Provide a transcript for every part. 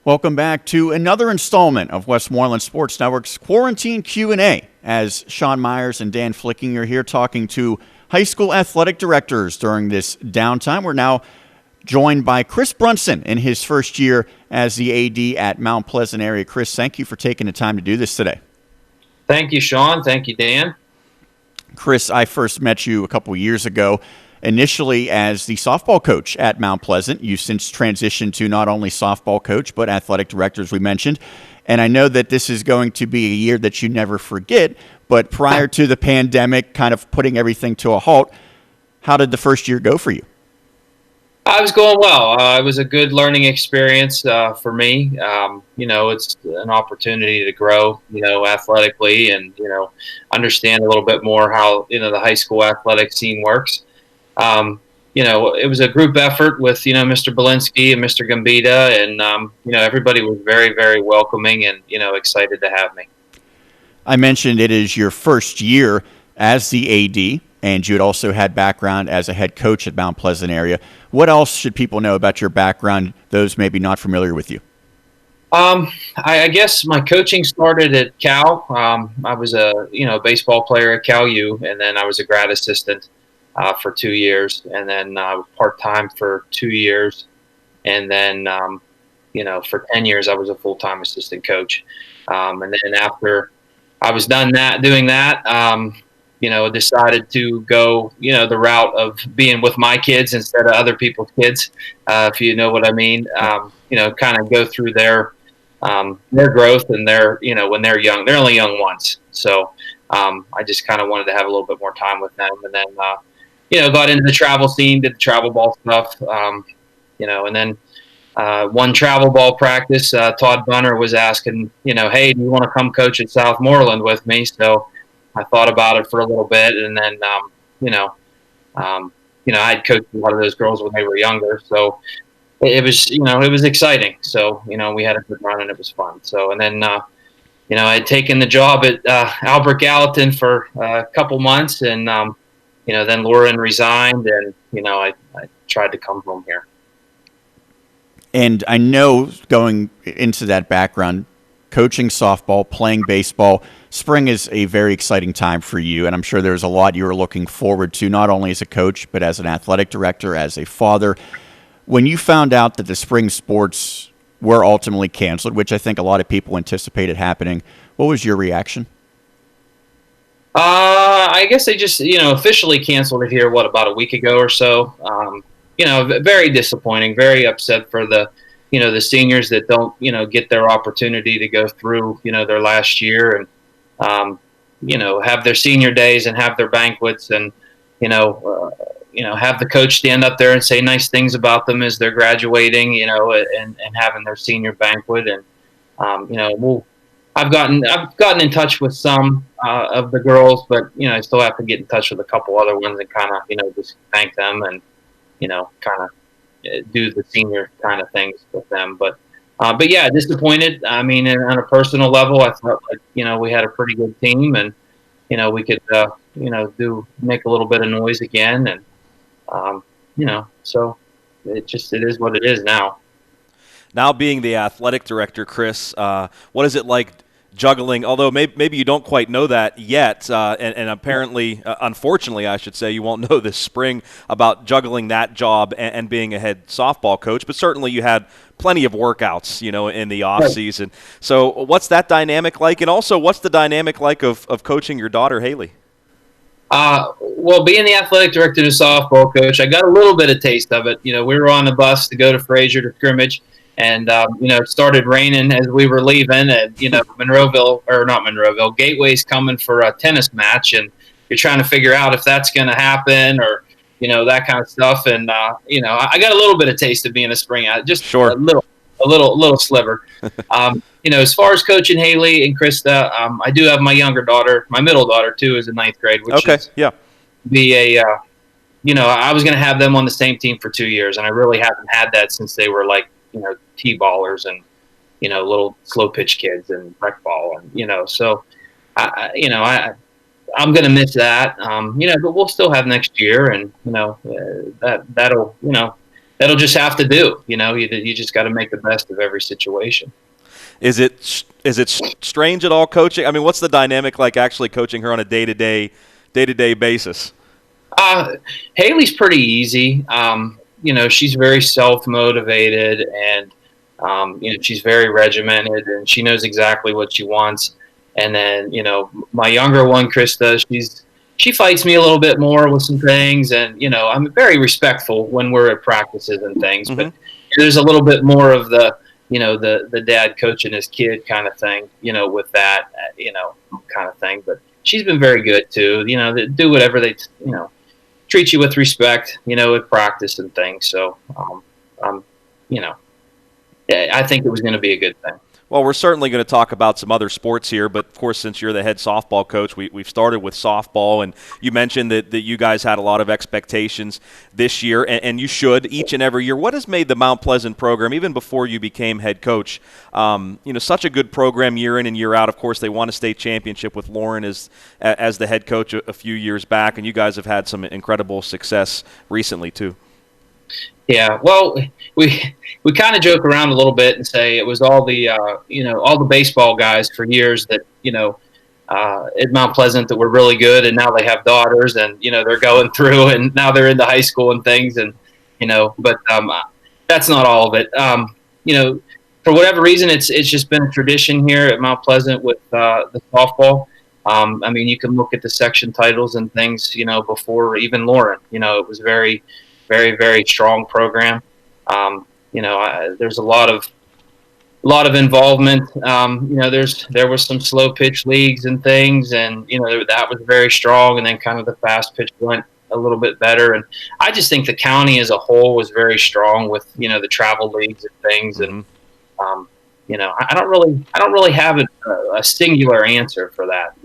Welcome back to another installment of Westmoreland Sports Network's Quarantine Q&A. As Sean Myers and Dan Flicking are here talking to high school athletic directors during this downtime. We're now joined by Chris Brunson in his first year as the AD at Mount Pleasant area. Chris, thank you for taking the time to do this today. Thank you, Sean. Thank you, Dan. Chris, I first met you a couple years ago, initially as the softball coach at Mount Pleasant. You've since transitioned to not only softball coach, but athletic director, as we mentioned. And I know that this is going to be a year that you never forget, but prior to the pandemic kind of putting everything to a halt, how did the first year go for you? I was going well. It was a good learning experience for me. It's an opportunity to grow, athletically and, understand a little bit more how, the high school athletic scene works. It was a group effort with, Mr. Belinsky and Mr. Gambita, and, everybody was very, very welcoming and, excited to have me. I mentioned it is your first year as the AD, and you had also had background as a head coach at Mount Pleasant area. What else should people know about your background, those maybe not familiar with you? I guess my coaching started at Cal. I was a, baseball player at Cal U, and then I was a grad assistant for 2 years, and then part-time for 2 years. And then, for 10 years, I was a full-time assistant coach. And then after I was done doing that, decided to go, the route of being with my kids instead of other people's kids, if you know what I mean. Kind of go through their growth and when they're young. They're only young once. So I just kind of wanted to have a little bit more time with them. And then, got into the travel scene, did the travel ball stuff, and then one travel ball practice, Todd Bunner was asking, hey, do you want to come coach at Southmoreland with me? So I thought about it for a little bit, and then, I had coached a lot of those girls when they were younger, so it was exciting. So, we had a good run and it was fun. So, and then, I had taken the job at Albert Gallatin for a couple months, and then Lauren resigned, and I tried to come home here. And I know going into that background, coaching softball, playing baseball, spring is a very exciting time for you, and I'm sure there's a lot you were looking forward to, not only as a coach, but as an athletic director, as a father. When you found out that the spring sports were ultimately canceled, which I think a lot of people anticipated happening, what was your reaction? I guess they just, officially canceled it here, about a week ago or so. Very disappointing, very upset for the seniors that don't, get their opportunity to go through, their last year and, have their senior days and have their banquets and, have the coach stand up there and say nice things about them as they're graduating, and having their senior banquet. And, I've gotten in touch with some of the girls, but, I still have to get in touch with a couple other ones and kind of, just thank them and, kind of do the senior kind of things with them. But yeah, disappointed. I mean, on a personal level, I thought we had a pretty good team, and we could make a little bit of noise again, and so it is what it is now. Now being the athletic director, Chris, what is it like juggling, although maybe you don't quite know that yet, and apparently, unfortunately, I should say, you won't know this spring about juggling that job and being a head softball coach, but certainly you had plenty of workouts, in the off season. So what's that dynamic like? And also, what's the dynamic like of coaching your daughter, Haley? Well, being the athletic director and softball coach, I got a little bit of taste of it. We were on the bus to go to Fraser to scrimmage, and, it started raining as we were leaving, and, Gateway's coming for a tennis match, and you're trying to figure out if that's going to happen or, that kind of stuff. And, I got a little bit of taste of being a spring out, just sure. a little sliver. As far as coaching Haley and Krista, I do have my younger daughter, my middle daughter too, is in ninth grade, which I was going to have them on the same team for 2 years, and I really haven't had that since they were like, T-ballers and, little slow pitch kids and rec ball. And, so I'm going to miss that, but we'll still have next year, and, that'll, that'll just have to do. You just got to make the best of every situation. Is it strange at all coaching? I mean, what's the dynamic like actually coaching her on a day-to-day basis? Haley's pretty easy. She's very self-motivated, and she's very regimented, and she knows exactly what she wants. And then my younger one, Krista, she fights me a little bit more with some things, and I'm very respectful when we're at practices and things. Mm-hmm. But there's a little bit more of the the dad coaching his kid kind of thing, with that, kind of thing. But she's been very good too. They do whatever they, treat you with respect, at practice and things. So, I think it was going to be a good thing. Well, we're certainly going to talk about some other sports here, but of course, since you're the head softball coach, we've started with softball, and you mentioned that you guys had a lot of expectations this year, and you should each and every year. What has made the Mount Pleasant program, even before you became head coach, such a good program year in and year out? Of course, they won a state championship with Lauren as the head coach a few years back, and you guys have had some incredible success recently too. Yeah, well, we kind of joke around a little bit and say it was all the baseball guys for years that at Mount Pleasant that were really good, and now they have daughters, and they're going through, and now they're into high school and things, and but that's not all of it. For whatever reason, it's just been a tradition here at Mount Pleasant with the softball. You can look at the section titles and things, before even Lauren. It was very, very, very strong program. There's a lot of involvement. There was some slow pitch leagues and things, and that was very strong. And then kind of the fast pitch went a little bit better. And I just think the county as a whole was very strong with the travel leagues and things. And I don't really have a singular answer for that.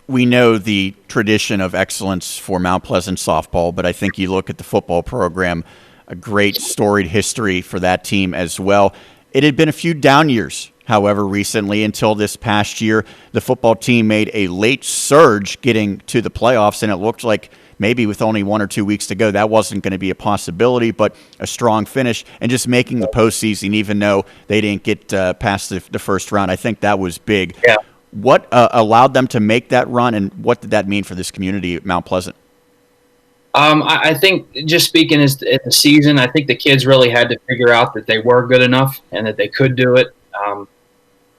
We know the tradition of excellence for Mount Pleasant softball, but I think you look at the football program, a great storied history for that team as well. It had been a few down years, however, recently until this past year. The football team made a late surge getting to the playoffs, and it looked like maybe with only 1 or 2 weeks to go, that wasn't going to be a possibility, but a strong finish and just making the postseason, even though they didn't get past the first round. I think that was big. Yeah. What allowed them to make that run, and what did that mean for this community at Mount Pleasant? I think, just speaking as the season, I think the kids really had to figure out that they were good enough and that they could do it.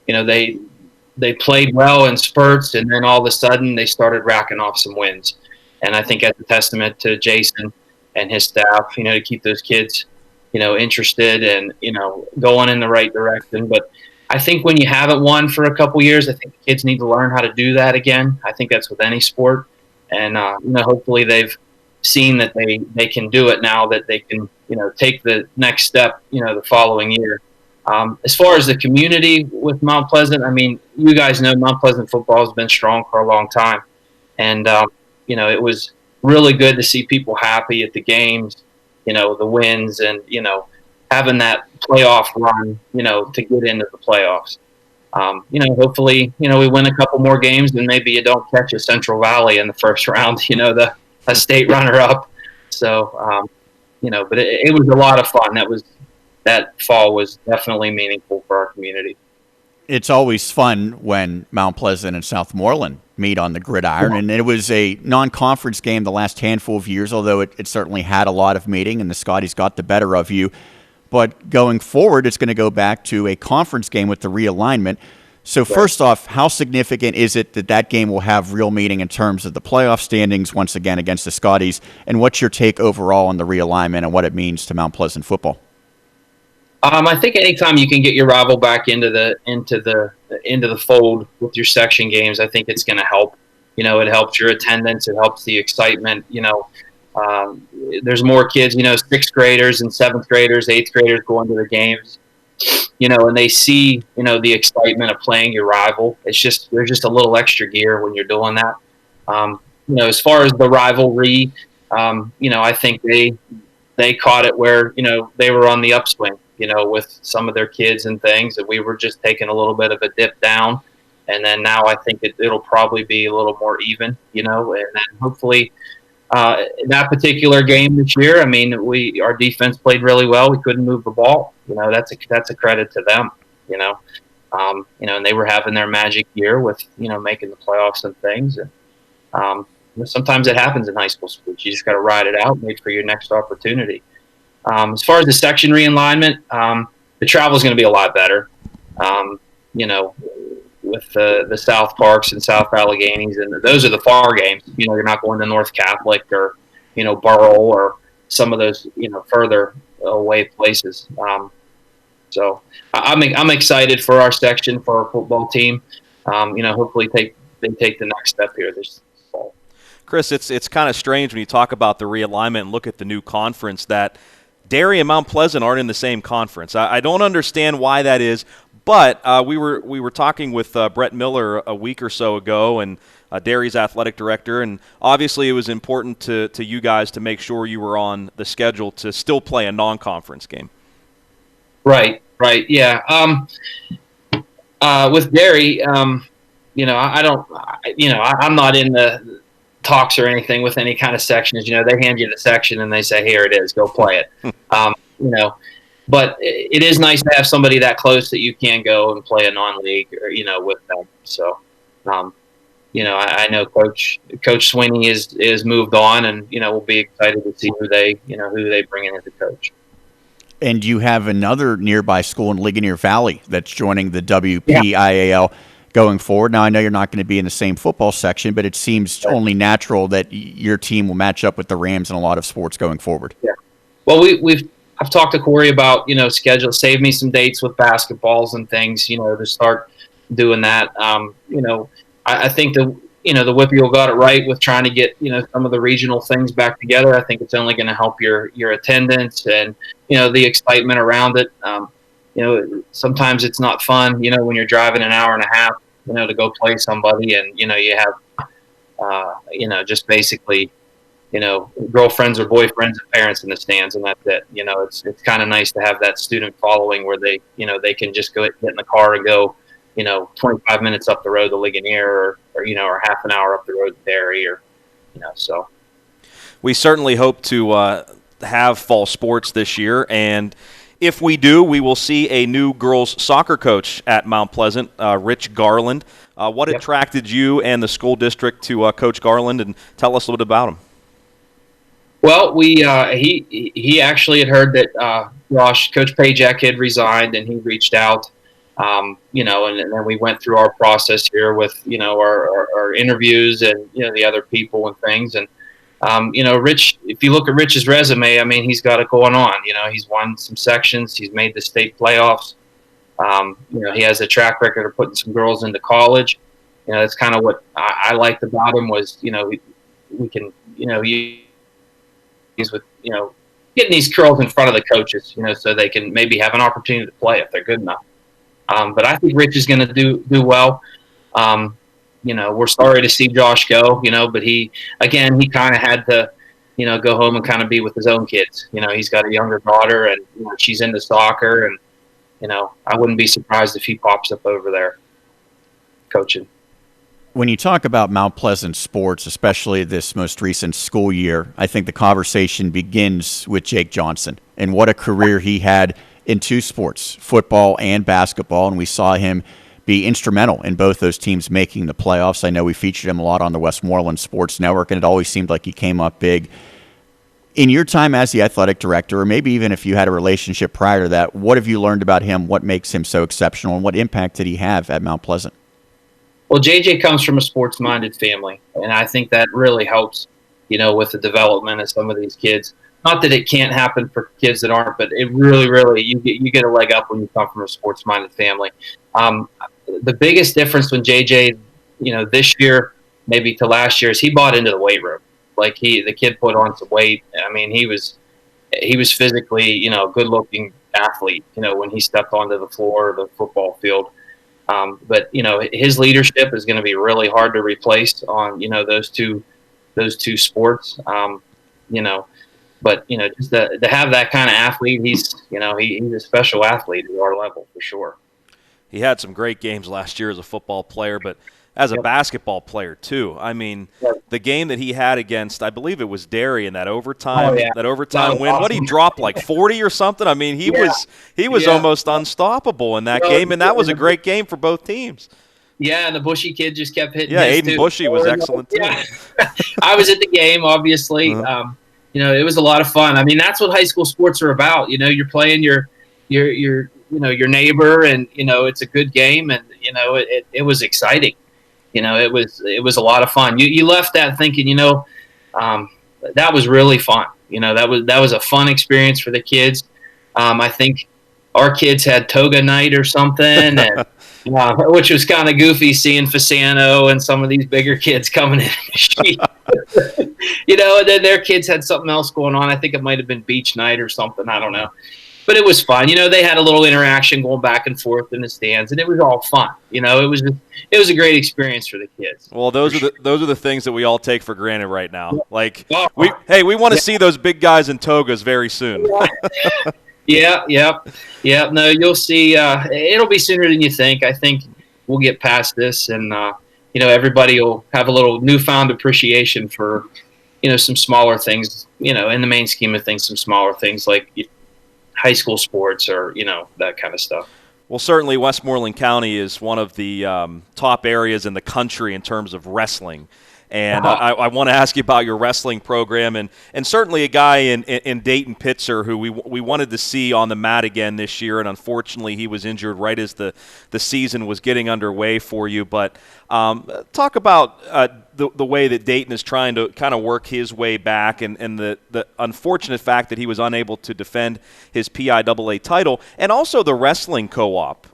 They played well in spurts, and then all of a sudden they started racking off some wins. And I think that's a testament to Jason and his staff, to keep those kids, interested and, going in the right direction. But I think when you haven't won for a couple years, I think the kids need to learn how to do that again. I think that's with any sport. And, hopefully they've seen that they can do it now, that they can, take the next step, the following year. As far as the community with Mount Pleasant, you guys know Mount Pleasant football has been strong for a long time. And, it was really good to see people happy at the games, the wins, and, having that playoff run, to get into the playoffs. Hopefully, we win a couple more games, and maybe you don't catch a Central Valley in the first round, a state runner-up. So, but it was a lot of fun. That fall was definitely meaningful for our community. It's always fun when Mount Pleasant and Southmoreland meet on the gridiron, and it was a non-conference game the last handful of years, although it certainly had a lot of meeting, and the Scotties got the better of you. But going forward, it's going to go back to a conference game with the realignment. So first off, how significant is it that game will have real meaning in terms of the playoff standings once again against the Scotties? And what's your take overall on the realignment and what it means to Mount Pleasant football? I think anytime you can get your rival back into the fold with your section games, I think it's going to help. It helps your attendance. It helps the excitement. There's more kids, 6th graders and 7th graders, 8th graders going to the games, and they see, the excitement of playing your rival. There's just a little extra gear when you're doing that. As far as the rivalry, I think they caught it where, they were on the upswing, with some of their kids and things, and we were just taking a little bit of a dip down. And then now I think it'll probably be a little more even, and then hopefully, that particular game this year, I mean, our defense played really well. We couldn't move the ball. That's a credit to them. And they were having their magic year with making the playoffs and things. And sometimes it happens in high school sports. You just got to ride it out and wait for your next opportunity. As far as the section realignment, the travel is going to be a lot better. With the South Parks and South Alleghenies, and those are the far games. You're not going to North Catholic or Burrell or some of those further away places. So I'm excited for our section, for our football team. Hopefully they take the next step here this fall. Chris, it's kind of strange when you talk about the realignment and look at the new conference that Derry and Mount Pleasant aren't in the same conference. I don't understand why that is, but we were talking with Brett Miller a week or so ago, and Derry's athletic director, and obviously it was important to you guys to make sure you were on the schedule to still play a non-conference game. Right, yeah. With Derry, I'm not in the talks or anything with any kind of sections. They hand you the section and they say, here it is, go play it. But it is nice to have somebody that close that you can go and play a non-league or, with them. So, I know Coach Sweeney is moved on, and, we'll be excited to see who they bring in as a coach. And you have another nearby school in Ligonier Valley that's joining the WPIAL going forward. Now, I know you're not going to be in the same football section, but it seems only natural that your team will match up with the Rams in a lot of sports going forward. Yeah. Well, I've talked to Corey about, schedule, save me some dates with basketballs and things, to start doing that. I think the Whippeal got it right with trying to get, some of the regional things back together. I think it's only going to help your attendance and, the excitement around it. Sometimes it's not fun, when you're driving an hour and a half, to go play somebody and, you have, just basically, girlfriends or boyfriends and parents in the stands, and that's it. It's kind of nice to have that student following where they, they can just get in the car and go, 25 minutes up the road to Ligonier or half an hour up the road to Derry so. We certainly hope to have fall sports this year, and if we do, we will see a new girls soccer coach at Mount Pleasant, Rich Garland. What attracted you and the school district to Coach Garland, and tell us a little bit about him? Well, he actually had heard that Coach Pajak had resigned, and he reached out, and then we went through our process here with our interviews and the other people and things, and Rich. If you look at Rich's resume, I mean, he's got it going on. He's won some sections, he's made the state playoffs. He has a track record of putting some girls into college. That's kind of what I liked about him was we can he's with getting these girls in front of the coaches, so they can maybe have an opportunity to play if they're good enough. But I think Rich is going to do well. We're sorry to see Josh go, but he kind of had to, go home and kind of be with his own kids. He's got a younger daughter, and she's into soccer, and I wouldn't be surprised if he pops up over there coaching. When you talk about Mount Pleasant sports, especially this most recent school year, I think the conversation begins with Jake Johnson and what a career he had in two sports, football and basketball, and we saw him be instrumental in both those teams making the playoffs. I know we featured him a lot on the Westmoreland Sports Network, and it always seemed like he came up big. In your time as the athletic director, or maybe even if you had a relationship prior to that, what have you learned about him? What makes him so exceptional, and what impact did he have at Mount Pleasant? Well, JJ comes from a sports-minded family, and I think that really helps, with the development of some of these kids. Not that it can't happen for kids that aren't, but it really, you get a leg up when you come from a sports-minded family. The biggest difference when JJ, this year, maybe to last year, is he bought into the weight room. Like the kid put on some weight. I mean, he was physically, a good-looking athlete, when he stepped onto the floor of the football field. But his leadership is going to be really hard to replace on those two sports. But just to have that kind of athlete, he's a special athlete at our level for sure. He had some great games last year as a football player, but as a basketball player too. I mean, the game that he had against, I believe it was Derry in that overtime, win. Awesome. What, he dropped like 40 or something. I mean, he was almost unstoppable in that game, and that was a great game for both teams. Yeah, and the Bushy kid just kept hitting. Yeah, Aiden Bushy was excellent too. Yeah. I was at the game, obviously. It was a lot of fun. I mean, that's what high school sports are about. You're playing your neighbor, and it's a good game, and it was exciting. It was a lot of fun. You left that thinking, that was really fun. That was a fun experience for the kids. I think our kids had toga night or something, and which was kind of goofy seeing Fasano and some of these bigger kids coming in. And then their kids had something else going on. I think it might have been beach night or something. I don't know. But it was fun. They had a little interaction going back and forth in the stands, and it was all fun. It was a great experience for the kids. Well, those are the things that we all take for granted right now. Like, we want to see those big guys in togas very soon. Yeah. No, you'll see. It'll be sooner than you think. I think we'll get past this, and everybody will have a little newfound appreciation for some smaller things. In the main scheme of things, some smaller things like high school sports or that kind of stuff. Well, certainly Westmoreland County is one of the top areas in the country in terms of wrestling. And I want to ask you about your wrestling program, and certainly a guy in Dayton Pitzer who we wanted to see on the mat again this year, and unfortunately he was injured right as the season was getting underway for you. But talk about the way that Dayton is trying to kind of work his way back, and the unfortunate fact that he was unable to defend his PIAA title, and also the wrestling co-op,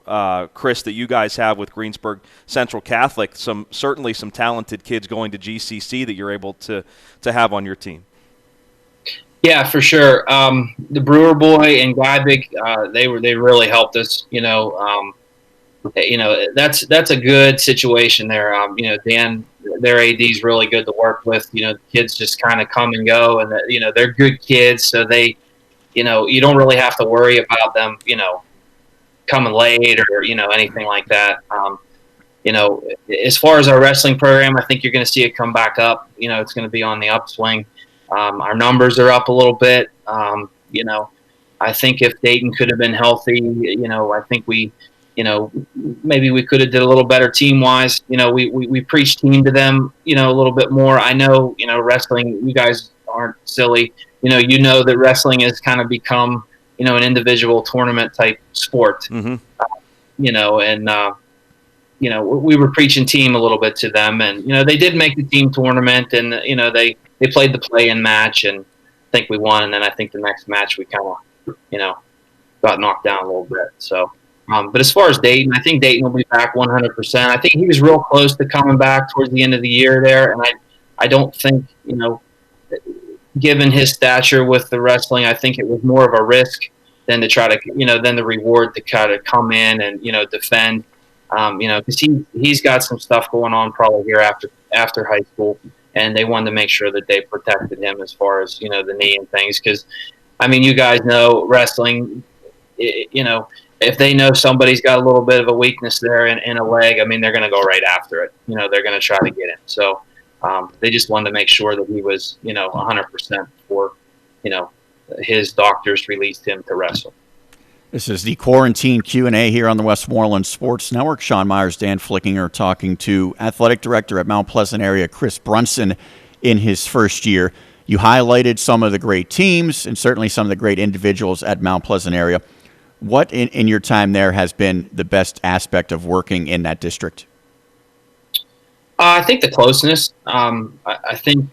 Chris, that you guys have with Greensburg Central Catholic. Certainly some talented kids going to GCC that you're able to have on your team. Yeah, for sure. The Brewer boy and Guybig, they really helped us. That's a good situation there. Dan, their AD is really good to work with. The kids just kind of come and go, and they're good kids, so they, you don't really have to worry about them, coming late or anything like that. As far as our wrestling program, I think you're going to see it come back up. It's going to be on the upswing. Our numbers are up a little bit. I think if Dayton could have been healthy, I think we, maybe we could have did a little better team wise. We preach team to them, a little bit more. I know, wrestling, you guys aren't silly. That wrestling has kind of become, an individual tournament type sport. Mm-hmm. We were preaching team a little bit to them, and they did make the team tournament, and they played the play-in match, and I think we won. And then I think the next match we kind of got knocked down a little bit. So, but as far as Dayton, I think Dayton will be back 100%. I think he was real close to coming back towards the end of the year there, and I don't think given his stature with the wrestling, I think it was more of a risk than to try to than the reward to kind of come in and defend. Because he's got some stuff going on probably here after high school, and they wanted to make sure that they protected him as far as the knee and things. Because you guys know wrestling, if they know somebody's got a little bit of a weakness there in a leg, they're going to go right after it. They're going to try to get him. So they just wanted to make sure that he was 100% before his doctors released him to wrestle. This is the Quarantine Q&A here on the Westmoreland Sports Network. Sean Myers, Dan Flickinger talking to Athletic Director at Mount Pleasant area, Chris Brunson, in his first year. You highlighted some of the great teams and certainly some of the great individuals at Mount Pleasant area. What in your time there has been the best aspect of working in that district? I think the closeness. I think,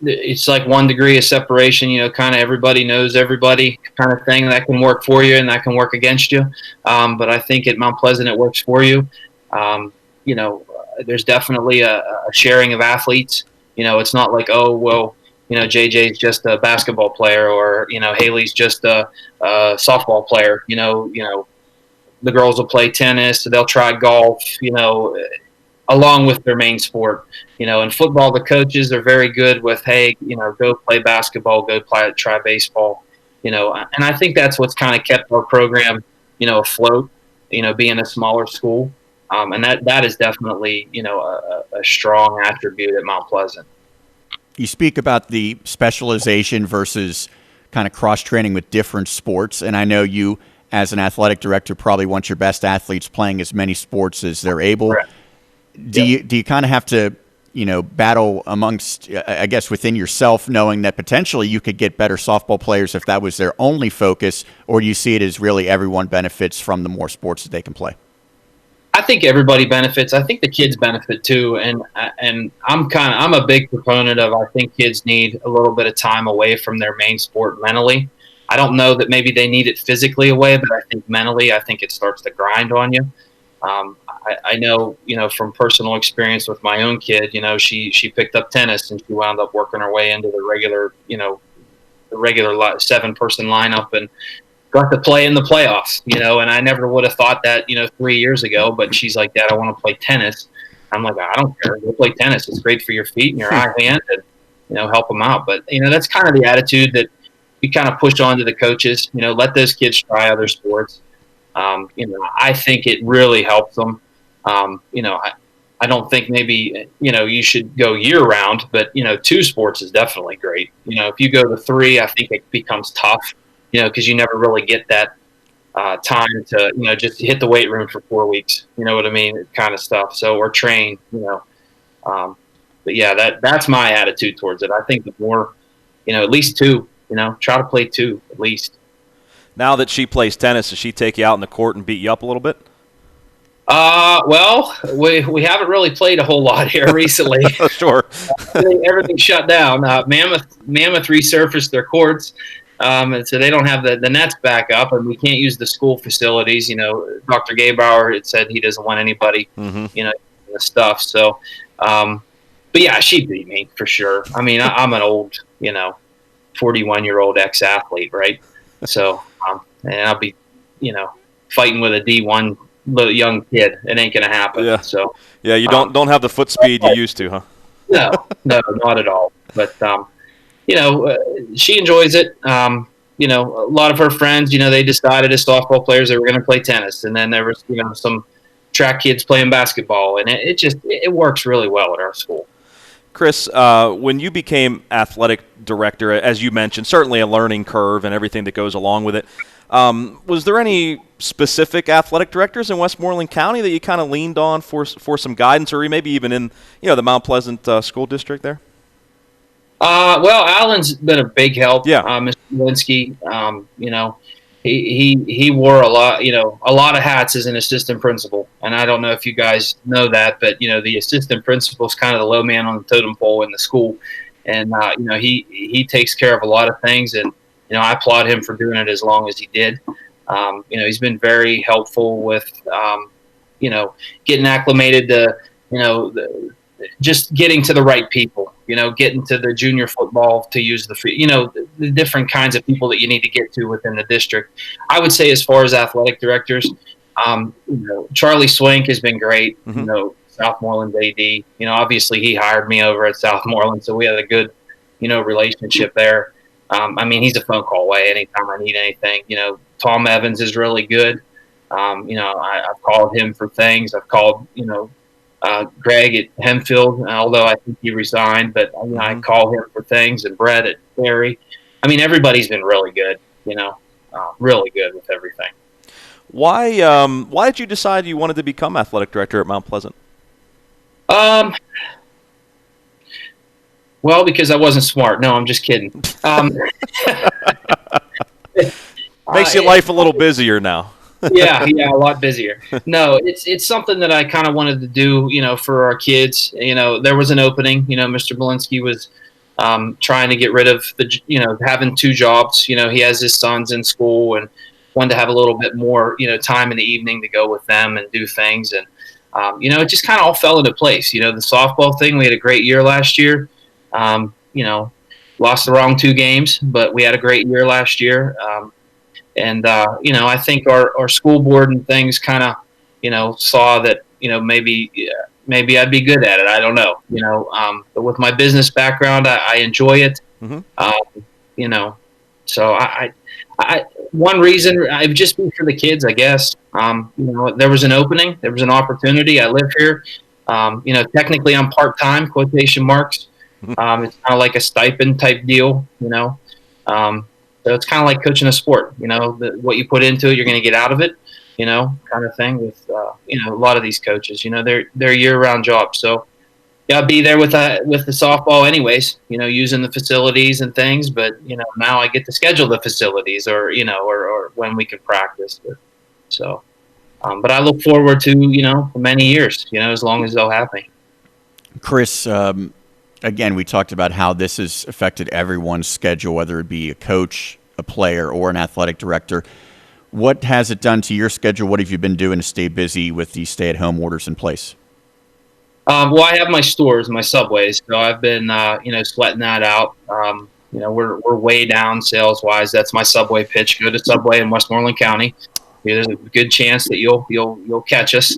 it's like 1 degree of separation, kind of everybody knows everybody kind of thing. That can work for you and that can work against you. But I think at Mount Pleasant it works for you. There's definitely a sharing of athletes. It's not like, oh, well, JJ's just a basketball player or, Haley's just a softball player. The girls will play tennis, so they'll try golf, along with their main sport. In football, the coaches are very good with, hey, go play basketball, try baseball, and I think that's what's kind of kept our program, afloat, being a smaller school. And that is definitely, a strong attribute at Mount Pleasant. You speak about the specialization versus kind of cross training with different sports, and I know you, as an athletic director, probably want your best athletes playing as many sports as they're able. Correct. Do you kind of have to, battle amongst, I guess, within yourself, knowing that potentially you could get better softball players if that was their only focus, or do you see it as really everyone benefits from the more sports that they can play? I think everybody benefits. I think the kids benefit too, and I'm a big proponent of, I think kids need a little bit of time away from their main sport mentally. I don't know that maybe they need it physically away, but I think mentally, I think it starts to grind on you. I know, from personal experience with my own kid, she picked up tennis and she wound up working her way into the regular 7-person lineup and got to play in the playoffs, and I never would have thought that, 3 years ago, but she's like, Dad, I want to play tennis. I'm like, I don't care. Go play tennis. It's great for your feet and your eye hand, and, help them out. But, that's kind of the attitude that we kind of push on to the coaches, let those kids try other sports. I think it really helps them. I don't think maybe, you should go year round, but, 2 sports is definitely great. If you go to 3, I think it becomes tough, because you never really get that time to, just hit the weight room for 4 weeks, you know what I mean? Kind of stuff. So, or train, but yeah, that's my attitude towards it. I think the more, at least 2, try to play 2 at least. Now that she plays tennis, does she take you out in the court and beat you up a little bit? Well, we haven't really played a whole lot here recently. Sure. Everything shut down. Mammoth resurfaced their courts, and so they don't have the nets back up, and we can't use the school facilities. Dr. Gaybauer had said he doesn't want anybody, the stuff. So, but yeah, she beat me for sure. I mean, I'm an old, 41-year-old ex-athlete, right? So, and I'll be, fighting with a D1 little young kid. It ain't gonna happen. Yeah. So yeah, you don't have the foot speed you used to, huh? No, not at all. But she enjoys it. A lot of her friends, they decided as softball players they were going to play tennis, and then there was some track kids playing basketball, and it works really well at our school. Chris, when you became athletic director, as you mentioned, certainly a learning curve and everything that goes along with it. Was there any specific athletic directors in Westmoreland County that you kind of leaned on for some guidance, or maybe even in the Mount Pleasant school district there? Well, Alan's been a big help. Yeah. Mr. Lewinsky, he wore a lot of hats as an assistant principal, and I don't know if you guys know that, but the assistant principal is kind of the low man on the totem pole in the school, and he takes care of a lot of things, and I applaud him for doing it as long as he did. He's been very helpful with getting acclimated to just getting to the right people. Getting to the junior football to use the different kinds of people that you need to get to within the district. I would say as far as athletic directors, Charlie Swank has been great. Mm-hmm. Southmoreland AD. Obviously he hired me over at Southmoreland, so we had a good, relationship there. He's a phone call away anytime I need anything. Tom Evans is really good. I've called him for things. I've called, Greg at Hempfield, although I think he resigned, but I call him for things, and Brett at Derry. Everybody's been really good, really good with everything. Why did you decide you wanted to become athletic director at Mount Pleasant? Well, because I wasn't smart. No, I'm just kidding. Makes your life a little busier now. yeah, a lot busier. No, it's something that I kind of wanted to do, for our kids. There was an opening. Mr. Belinsky was trying to get rid of having 2 jobs. He has his sons in school and wanted to have a little bit more, time in the evening to go with them and do things. And, it just kind of all fell into place. The softball thing, we had a great year last year. Lost the wrong 2 games, but we had a great year last year. I think our school board and things kind of, saw that, maybe I'd be good at it. I don't know, but with my business background, I enjoy it. Mm-hmm. So one reason I'd just be for the kids, I guess. There was an opening, there was an opportunity. I live here. Technically I'm part-time, quotation marks. It's kind of like a stipend type deal, so it's kind of like coaching a sport, what you put into it, you're going to get out of it, kind of thing with, a lot of these coaches, they're year-round jobs. So yeah, I'll be there with the softball anyways, using the facilities and things. But, now I get to schedule the facilities or when we can practice. But I look forward to, for many years, as long as they'll have me. Chris, again, we talked about how this has affected everyone's schedule, whether it be a coach, a player, or an athletic director. What has it done to your schedule? What have you been doing to stay busy with these stay-at-home orders in place? Well, I have my stores, my Subways, so I've been, sweating that out. We're way down sales-wise. That's my Subway pitch. Go to Subway in Westmoreland County. There's a good chance that you'll catch us.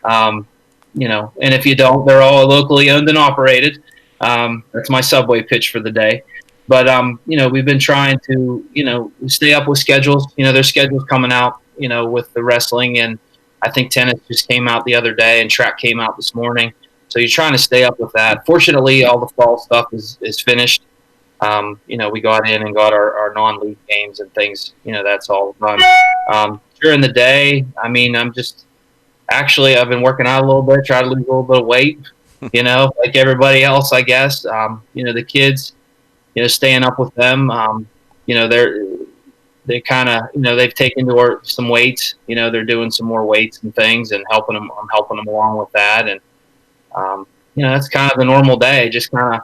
And if you don't, they're all locally owned and operated. That's my Subway pitch for the day. But we've been trying to stay up with schedules. There's schedules coming out. With the wrestling, and I think tennis just came out the other day, and track came out this morning. So you're trying to stay up with that. Fortunately, all the fall stuff is finished. We got in and got our non-league games and things. That's all done. During the day, I've been working out a little bit, try to lose a little bit of weight, like everybody else, I guess. The kids, staying up with them. They kind of, they've taken to some weights. They're doing some more weights and things, and I'm helping them along with that. And that's kind of the normal day, just kind of,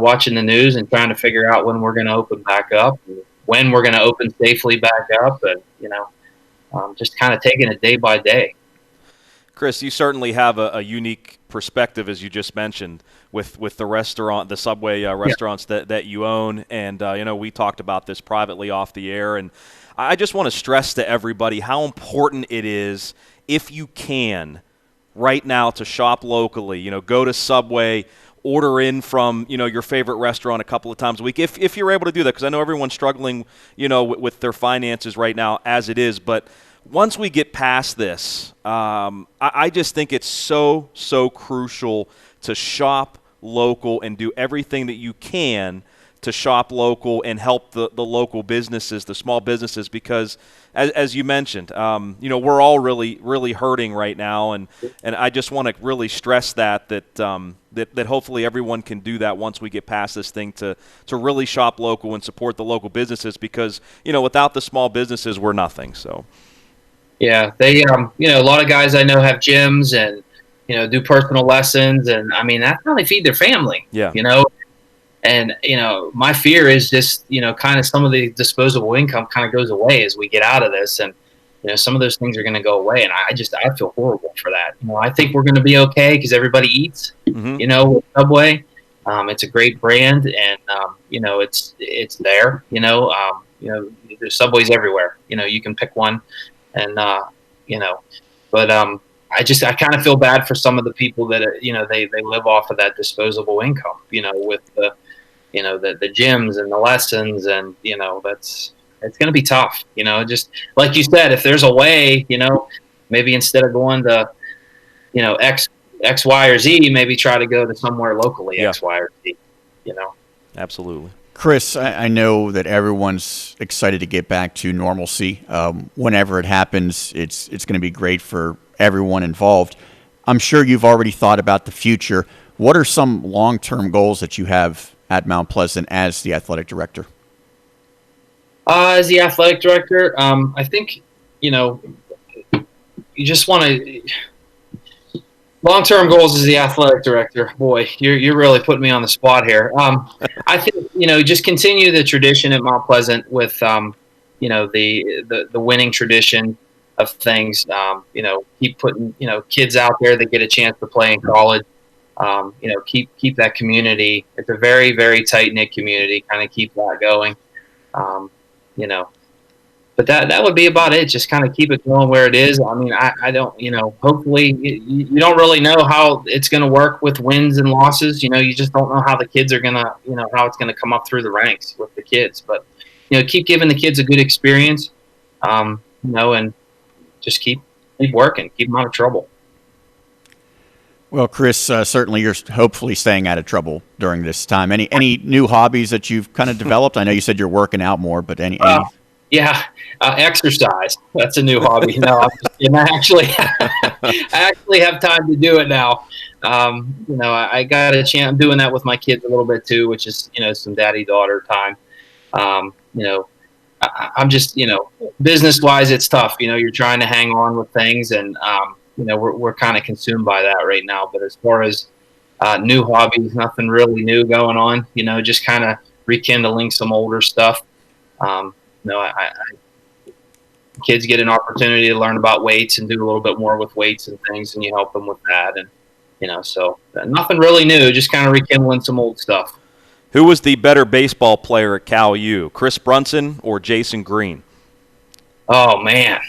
watching the news and trying to figure out when we're going to open back up, and when we're going to open safely back up, and, just kind of taking it day by day. Chris, you certainly have a unique perspective, as you just mentioned, with the Subway restaurants that you own. And, we talked about this privately off the air. And I just want to stress to everybody how important it is, if you can, right now, to shop locally. Go to Subway, order in from your favorite restaurant a couple of times a week, if you're able to do that, because I know everyone's struggling with their finances right now as it is. But once we get past this, I just think it's so crucial to shop local and do everything that you can to shop local and help the local businesses, the small businesses, because as you mentioned, we're all really hurting right now, and I just want to really stress that hopefully everyone can do that once we get past this thing, to really shop local and support the local businesses, because without the small businesses, we're nothing. So yeah, they a lot of guys I know have gyms and do personal lessons, and that's how they feed their family. Yeah. And, my fear is just, kind of some of the disposable income kind of goes away as we get out of this. And, some of those things are going to go away. And I feel horrible for that. I think we're going to be okay because everybody eats, with Subway. It's a great brand, and, it's there, there's Subways everywhere. You can pick one, and, but I kind of feel bad for some of the people that, they live off of that disposable income, with the gyms and the lessons, and it's going to be tough. Just like you said, if there's a way, maybe instead of going to X, Y, or Z, maybe try to go to somewhere locally. Yeah. X, Y, or Z. Absolutely. Chris, I know that everyone's excited to get back to normalcy. Whenever it happens, it's going to be great for everyone involved. I'm sure you've already thought about the future. What are some long-term goals that you have at Mount Pleasant as the athletic director? As the athletic director, I think, you just want to – long-term goals as the athletic director. Boy, you're really putting me on the spot here. I think, just continue the tradition at Mount Pleasant with, the winning tradition of things. Keep putting, kids out there that get a chance to play in college. Keep that community. It's a very, very tight-knit community. Kind of keep that going. But that would be about it. Just kind of keep it going where it is. I don't, hopefully you don't really know how it's going to work with wins and losses. You just don't know how the kids are going to, how it's going to come up through the ranks with the kids. But, keep giving the kids a good experience, and just keep working, keep them out of trouble. Well, Chris, certainly you're hopefully staying out of trouble during this time. Any new hobbies that you've kind of developed? I know you said you're working out more, but any? Yeah, exercise. That's a new hobby. No, I'm just kidding. I actually have time to do it now. I got a chance. I'm doing that with my kids a little bit too, which is some daddy-daughter time. I'm just business-wise, it's tough. You're trying to hang on with things, and we're kind of consumed by that right now. But as far as new hobbies, nothing really new going on. Just kind of rekindling some older stuff. Kids get an opportunity to learn about weights and do a little bit more with weights and things, and you help them with that. And so nothing really new, just kind of rekindling some old stuff. Who was the better baseball player at Cal U, Chris Brunson or Jason Green? Oh man,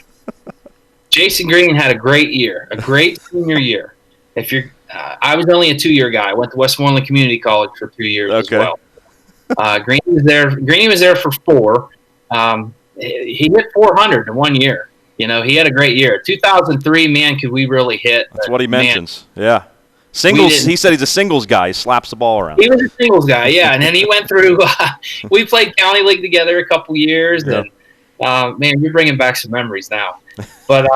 Jason Green had a great year, a great senior year. I was only a 2-year guy. I went to Westmoreland Community College for 2 years as well. Green was there for 4. He hit 400 in 1 year. He had a great year. 2003, man, could we really hit? That's what he mentions. Yeah. Singles. He said he's a singles guy. He slaps the ball around. He was a singles guy, yeah. And then he went through. We played county league together a couple years, and man, you're bringing back some memories now. But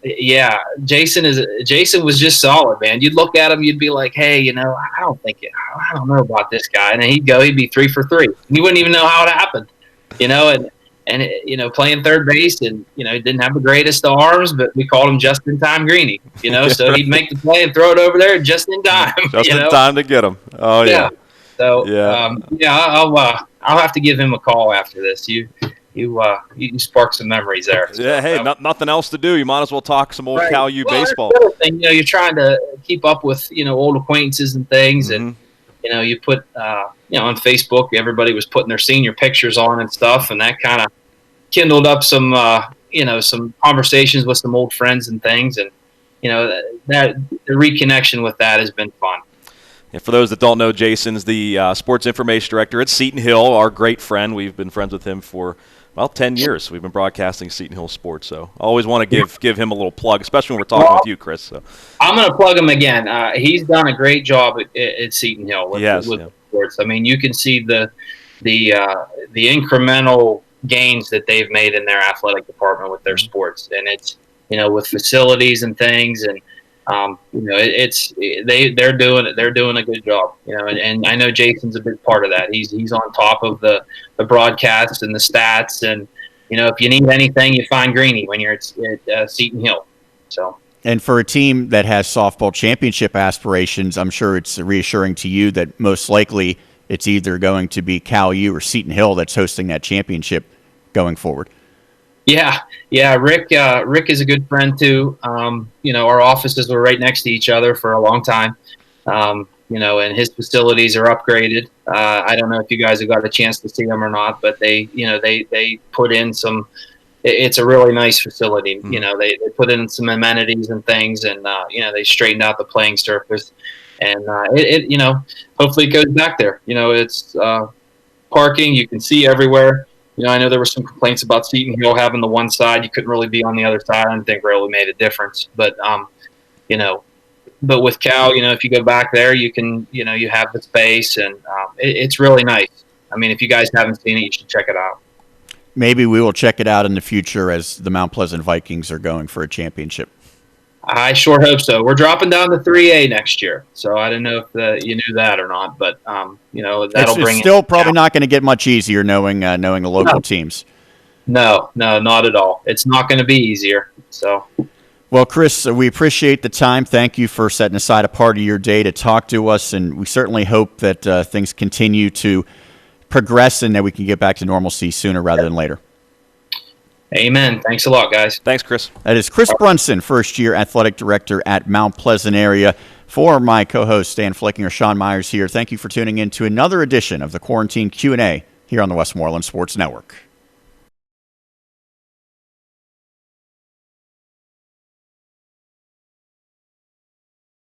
yeah, Jason was just solid, man. You'd look at him, you'd be like, hey, I don't know about this guy, and then he'd be 3 for 3. And you wouldn't even know how it happened, and playing third base, and he didn't have the greatest arms, but we called him just in time Greeny. So he'd make the play and throw it over there just in time. Just in time to get him. Oh yeah. So I'll have to give him a call after this. You sparked some memories there. So, yeah. Hey, nothing else to do. You might as well talk some old Cal U baseball. That's the other thing, you're trying to keep up with old acquaintances and things, and you put on Facebook, everybody was putting their senior pictures on and stuff, and that kind of kindled up some some conversations with some old friends and things, and that the reconnection with that has been fun. And for those that don't know, Jason's the sports information director at Seton Hill, our great friend. We've been friends with him for 10 years. We've been broadcasting Seton Hill sports, so I always want to give him a little plug, especially when we're talking with you, Chris. So I'm going to plug him again. He's done a great job at Seton Hill with sports. I mean, you can see the incremental gains that they've made in their athletic department with their sports, and it's with facilities and things, and they're doing a good job, and I know Jason's a big part of that. He's on top of the broadcasts and the stats, and if you need anything, you find Greeny when you're at Seton Hill. So. And for a team that has softball championship aspirations, I'm sure it's reassuring to you that most likely it's either going to be Cal U or Seton Hill that's hosting that championship going forward. Yeah. Rick is a good friend too. Our offices were right next to each other for a long time. And his facilities are upgraded. I don't know if you guys have got a chance to see them or not, but they put in some. It's a really nice facility. Mm-hmm. They put in some amenities and things, and they straightened out the playing surface, and hopefully it goes back there. It's parking. You can see everywhere. I know there were some complaints about Seton Hill having the one side. You couldn't really be on the other side. I don't think really made a difference. But, but with Cal, if you go back there, you can, you have the space, and it's really nice. I mean, if you guys haven't seen it, you should check it out. Maybe we will check it out in the future as the Mount Pleasant Vikings are going for a championship. I sure hope so. We're dropping down to 3A next year, so I don't know if you knew that or not, but that'll bring. It's still probably not going to get much easier knowing the local teams. No, not at all. It's not going to be easier. So. Well, Chris, we appreciate the time. Thank you for setting aside a part of your day to talk to us, and we certainly hope that things continue to progress and that we can get back to normalcy sooner rather than later. Amen. Thanks a lot, guys. Thanks, Chris. That is Chris Brunson, first-year athletic director at Mount Pleasant area. For my co-host, Stan Flickinger, Sean Myers here, thank you for tuning in to another edition of the Quarantine Q&A here on the Westmoreland Sports Network.